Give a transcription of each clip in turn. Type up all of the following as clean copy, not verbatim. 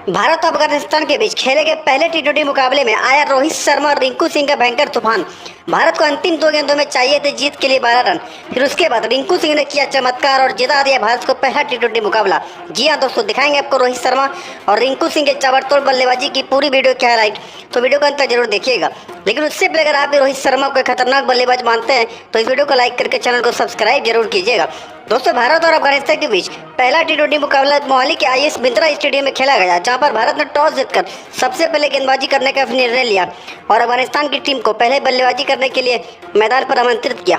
भारत और अफगानिस्तान के बीच खेले गए पहले टी20 मुकाबले में आया रोहित शर्मा और रिंकू सिंह का भयंकर तूफान। भारत को अंतिम 2 गेंदों में चाहिए थे जीत के लिए 12 रन। फिर उसके बाद रिंकू सिंह ने किया चमत्कार और जिता दिया भारत को पहला टी20 मुकाबला। जी हाँ दोस्तों, दिखाएंगे आपको रोहित शर्मा और रिंकू सिंह के ताबड़तोड़ बल्लेबाजी की पूरी वीडियो क्या हाइलाइट, तो वीडियो को अंत तक जरूर देखिएगा। लेकिन उससे पहले अगर आप भी रोहित शर्मा को खतरनाक बल्लेबाज मानते हैं तो इस वीडियो को लाइक करके चैनल को सब्सक्राइब जरूर कीजिएगा। दोस्तों, भारत और अफगानिस्तान के बीच पहला टी20 मुकाबला मोहाली के आईएस बिंद्रा स्टेडियम में खेला गया, जहां पर भारत ने टॉस जीतकर सबसे पहले गेंदबाजी करने का निर्णय लिया और अफगानिस्तान की टीम को पहले बल्लेबाजी करने के लिए मैदान पर आमंत्रित किया,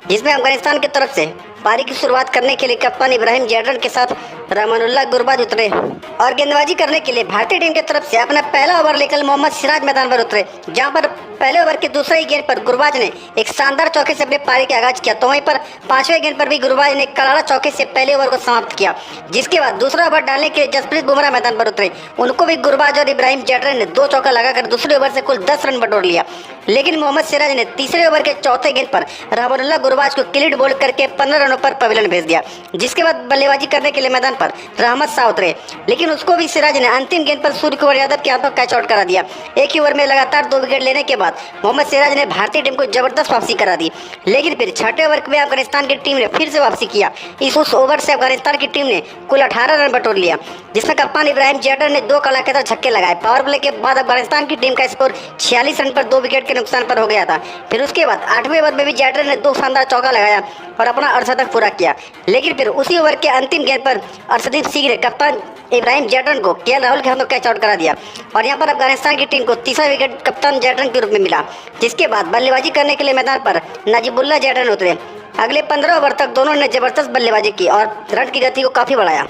जिसमें अफगानिस्तान की तरफ से पारी की शुरुआत करने के लिए कप्तान इब्राहिम जैडरन के साथ रहमानुल्लाह गुरबाज उतरे और गेंदबाजी करने के लिए भारतीय टीम की तरफ से अपना पहला ओवर लेकर मोहम्मद सिराज मैदान पर उतरे, जहां पर पहले ओवर के दूसरे गेंद पर गुरबाज ने एक शानदार चौके से अपने पारी का आगाज किया, तो वहीं पर 5वें गेंद पर भी गुरबाज ने करारा चौके से पहले ओवर को समाप्त किया। जिसके बाद दूसरा ओवर डालने के लिए जसप्रीत बुमराह मैदान पर उतरे, उनको भी गुरबाज और इब्राहिम जैडरन ने 2 चौका लगाकर दूसरे ओवर से कुल 10 रन बटोर लिया। लेकिन मोहम्मद सिराज ने तीसरे ओवर के चौथे गेंद पर रहमानुल्लाह गुरबाज को क्लीन बोल्ड करके 15 रनों पर पवेलियन भेज दिया। जिसके बाद बल्लेबाजी करने के लिए मैदान पर रहमत शाह उतरे, लेकिन उसको भी सिराज ने अंतिम गेंद पर सूर्य कुमार यादव के हाथों कैच आउट करा दिया। एक ही ओवर में लगातार 2 विकेट लेने के बाद मोहम्मद सिराज ने भारतीय टीम को जबरदस्त वापसी करा दी। लेकिन फिर छठे ओवर में अफगानिस्तान की टीम ने फिर से वापसी किया। उस ओवर से अफगानिस्तान की टीम ने कुल 18 रन बटोर लिया, जिसमें कप्तान इब्राहिम जैडर ने 2 कलाकेदार छक्के लगाए। पावर प्ले के बाद अफगानिस्तान की टीम का स्कोर 46 रन पर 2 विकेट के नुकसान पर हो गया था। फिर उसके बाद 8वें ओवर में भी जैडर ने 2 शानदार चौका लगाया और अपना अर्धशतक पूरा किया। लेकिन फिर उसी ओवर के अंतिम गेंद पर अर्शदीप सिंह ने कप्तान इब्राहिम जैडरन को केएल राहुल के हाथों कैच आउट करा दिया और यहां पर अफगानिस्तान की टीम को तीसरा विकेट कप्तान जैडरन के रूप में मिला। जिसके बाद बल्लेबाजी करने के लिए मैदान पर नजीबुल्लाह जैडरन उतरे। अगले 15 ओवर तक दोनों ने जबरदस्त बल्लेबाजी की और रन की गति को काफी बढ़ाया।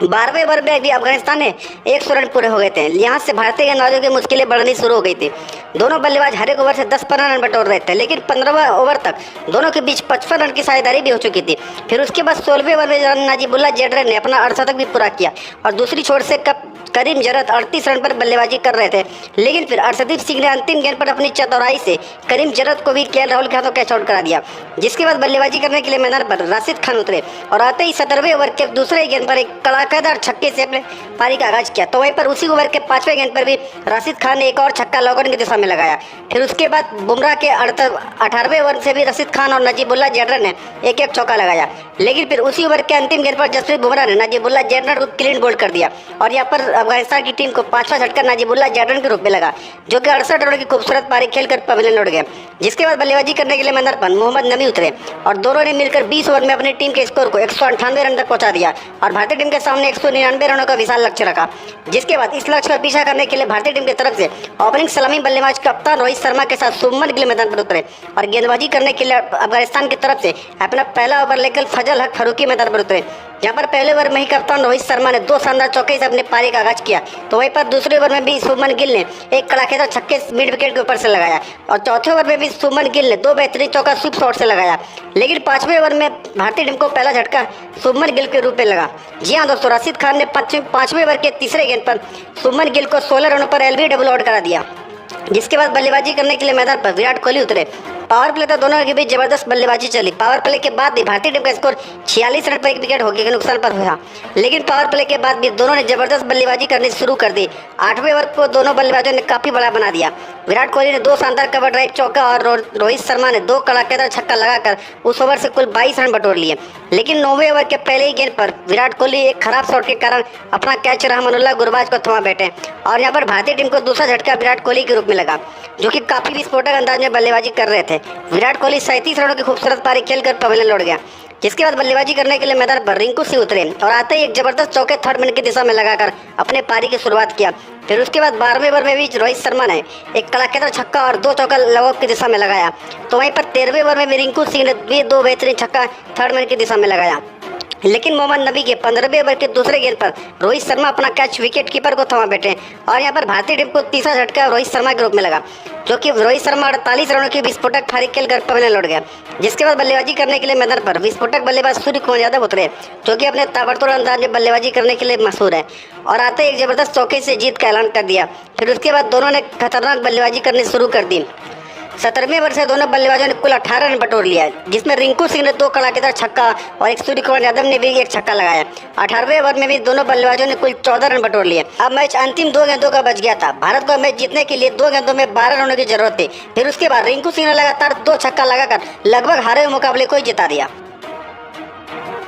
12वें ओवर में भी अफगानिस्तान ने 100 रन पूरे हो गए थे। यहाँ से भारतीय गेंदबाजों की मुश्किलें बढ़नी शुरू हो गई थी। दोनों बल्लेबाज हर एक ओवर से 10-15 रन बटोर रहे थे, लेकिन 15वें ओवर तक दोनों के बीच 55 रन की साझेदारी भी हो चुकी थी। फिर उसके बाद 16वें ओवर में नजीबुल्लाह जैडरन ने अपना अर्धशतक भी पूरा किया और दूसरी छोर से करीम जरत 38 रन पर बल्लेबाजी कर रहे थे। लेकिन फिर अर्शदीप सिंह ने अंतिम गेंद पर अपनी चतुराई से करीम जरत को भी केएल राहुल के हाथों कैच आउट करा दिया। जिसके बाद बल्लेबाजी करने के लिए मैदान पर राशिद खान उतरे और आते ही 17वें ओवर के दूसरे गेंद पर एक कड़ाकेदार छक्के से अपने पारी का आगाज किया, तो वहीं पर उसी ओवर के 5वें गेंद पर भी राशिद खान ने एक और छक्का लॉकआउट की दिशा में लगाया। फिर उसके बाद बुमराह के 18वें ओवर से भी राशिद खान और नजीबुल्लाह जैडरन ने एक एक चौका लगाया। लेकिन फिर उसी ओवर के अंतिम गेंद पर जसप्रीत बुमराह ने नजीबुल्लाह जैडरन को क्लीन बोल्ड कर दिया और यहाँ पर अफगानिस्तान की टीम को 5वां झटका नजीबुल्लाह जैडरन के रूप में लगा, जो कि 68 रनों की खूबसूरत पारी खेलकर पवेलियन लौट गए। जिसके बाद बल्लेबाजी करने के लिए मैदान पर मोहम्मद नबी उतरे और दोनों ने मिलकर 20 ओवर में अपनी टीम के स्कोर को 198 रन तक पहुंचा दिया और भारतीय टीम के सामने 199 रनों का विशाल लक्ष्य रखा। जिसके बाद इस लक्ष्य का पीछा करने के लिए भारतीय टीम की तरफ से ओपनिंग सलामी बल्लेबाज कप्तान रोहित शर्मा के साथ शुभमन गिल मैदान पर उतरे और गेंदबाजी करने के लिए अफगानिस्तान की तरफ से अपना पहला ओवर लेकर फजल हक फारूकी मैदान पर उतरे। यहाँ पर पहले ओवर में ही कप्तान रोहित शर्मा ने 2 शानदार चौके से अपने पारी का आगाज किया, तो वहीं पर दूसरे ओवर में भी शुभमन गिल ने एक कड़ाकेदार छक्के मिड विकेट के ऊपर से लगाया और चौथे ओवर में भी शुभमन गिल ने 2 बेहतरीन चौका स्वीप शॉट से लगाया। लेकिन 5वें ओवर में भारतीय टीम को पहला झटका शुभमन गिल के रूप में लगा। जी हाँ दोस्तों, राशिद खान ने 5वें ओवर के तीसरे गेंद पर शुभमन गिल को 16 रनों पर एलबीडब्ल्यू आउट करा दिया। जिसके बाद बल्लेबाजी करने के लिए मैदान पर विराट कोहली उतरे। पावर प्ले तो दोनों के बीच जबरदस्त बल्लेबाजी चली। पावर प्ले के बाद भी भारतीय टीम का स्कोर 46 रन पर 1 विकेट होने के नुकसान पर हुआ। लेकिन पावर प्ले के बाद भी दोनों ने जबरदस्त बल्लेबाजी करनी शुरू कर दी। 8वें ओवर को दोनों बल्लेबाजों ने काफी बड़ा बना दिया। विराट कोहली ने 2 शानदार कवर ड्राइव चौका और रोहित शर्मा ने 2 कड़ाकेदार छक्का लगाकर उस ओवर से कुल 22 रन बटोर लिए। लेकिन 9वें ओवर के पहले ही गेंद पर विराट कोहली एक खराब शॉट के कारण अपना कैच रहमानुल्लाह गुरबाज को थमा बैठे और यहाँ पर भारतीय टीम को दूसरा झटका विराट कोहली के रूप में लगा, जो कि काफी विस्फोटक अंदाज में बल्लेबाजी कर रहे थे। विराट कोहली 37 रनों की खूबसूरत पारी खेलकर पवेलियन लौट गया। जिसके बाद बल्लेबाजी करने के लिए मैदान पर रिंकू सिंह उतरे और आते ही एक जबरदस्त चौके 3rd मिनट की दिशा में लगाकर अपने पारी की शुरुआत किया। फिर उसके बाद 12वें ओवर में भी रोहित शर्मा ने एक कड़ाकेदार छक्का और 2 चौका लॉकआउट की दिशा में लगाया, तो वहीं पर 13वें ओवर में भी रिंकू सिंह ने भी 2 बेहतरीन छक्का 3rd मिनट की दिशा में लगाया। लेकिन मोहम्मद नबी के 15वें ओवर के दूसरे गेंद पर रोहित शर्मा अपना कैच विकेट कीपर को थमा बैठे और यहाँ पर भारतीय टीम को तीसरा झटका रोहित शर्मा के रूप में लगा, जो कि रोहित शर्मा 48 रनों की विस्फोटक पारी खेलकर पवेलियन लौट गया। जिसके बाद बल्लेबाजी करने के लिए मैदान पर विस्फोटक बल्लेबाज सूर्य कुमार यादव उतरे, जो कि अपने ताबड़तोड़ अंदाज में बल्लेबाजी करने के लिए मशहूर है और आते एक जबरदस्त चौके से जीत का ऐलान कर दिया। फिर उसके बाद दोनों ने खतरनाक बल्लेबाजी करनी शुरू कर दी। 17वें ओवर से दोनों बल्लेबाजों ने कुल 18 रन बटोर लिया, जिसमें रिंकू सिंह ने 2 कड़ाकेदार छक्का और एक सूर्य कुमार यादव ने भी एक छक्का लगाया। 18वें ओवर में भी दोनों बल्लेबाजों ने कुल 14 रन बटोर लिए। अब मैच अंतिम 2 गेंदों का बच गया था। भारत को मैच जीतने के लिए 2 गेंदों में 12 रनों की जरूरत थी। फिर उसके बाद रिंकू सिंह ने लगातार 2 छक्का लगाकर लगभग हारे हुए मुकाबले को ही जिता दिया।